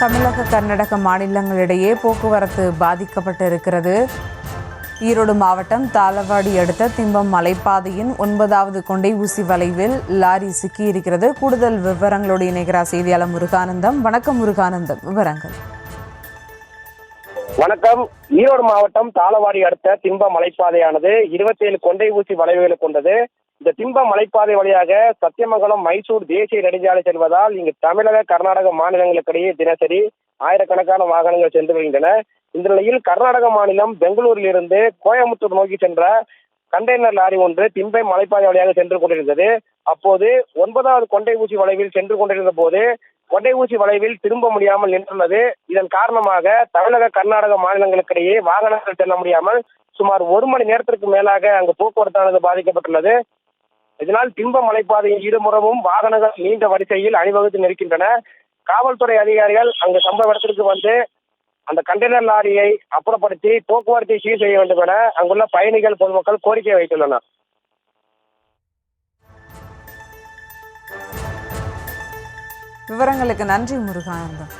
தமிழக கர்நாடக மாநிலங்களிடையே போக்குவரத்து பாதிக்கப்பட்டு இருக்கிறது. ஈரோடு மாவட்டம் தாளவாடி அடுத்த திம்பம் மலைப்பாதையின் 9வது கொண்டை ஊசி வளைவில் லாரி சிக்கியிருக்கிறது. கூடுதல் விவரங்களோடு இணைகிறார் செய்தியாளர் முருகானந்தம். வணக்கம் முருகானந்தம், விவரங்கள். வணக்கம். ஈரோடு மாவட்டம் தாளவாடி அடுத்த திம்பம் மலைப்பாதையானது 27 கொண்டை ஊசி வளைவுகளை கொண்டது. இந்த திம்பம் மலைப்பாதை வழியாக சத்தியமங்கலம் மைசூர் தேசிய நெடுஞ்சாலை செல்வதால் இங்கு தமிழக கர்நாடக மாநிலங்களுக்கிடையே தினசரி ஆயிரக்கணக்கான வாகனங்கள் சென்று வருகின்றன. இந்த நிலையில் கர்நாடக மாநிலம் பெங்களூரில் இருந்து கோயம்புத்தூர் நோக்கி சென்ற கண்டெய்னர் லாரி ஒன்று திம்பம் மலைப்பாதை வழியாக சென்று கொண்டிருந்தது. அப்போது 9வது கொண்டை ஊசி வளைவில் சென்று கொண்டிருந்த போது கொண்டை ஊசி வளைவில் திரும்ப முடியாமல் நின்றுள்ளது. இதன் காரணமாக தமிழக கர்நாடக மாநிலங்களுக்கிடையே வாகனங்கள் செல்ல முடியாமல் சுமார் 1 மணி நேரத்திற்கு மேலாக அங்கு போக்குவரத்தானது பாதிக்கப்பட்டுள்ளது. இதனால் திம்பம் மலைப்பாதையின் இருபுறமும் வாகனங்கள் நீண்ட வரிசையில் அணிவகுத்து நிற்கின்றன. காவல்துறை அதிகாரிகள் அங்கு சம்பவ இடத்திற்கு வந்து அந்த கண்டெய்னர் லாரியை அப்புறப்படுத்தி போக்குவரத்தை சீர் செய்ய வேண்டும் என அங்குள்ள பயணிகள் பொதுமக்கள் கோரிக்கை வைத்துள்ளனர். விவரங்களுக்கு நன்றி முருகானந்தம்.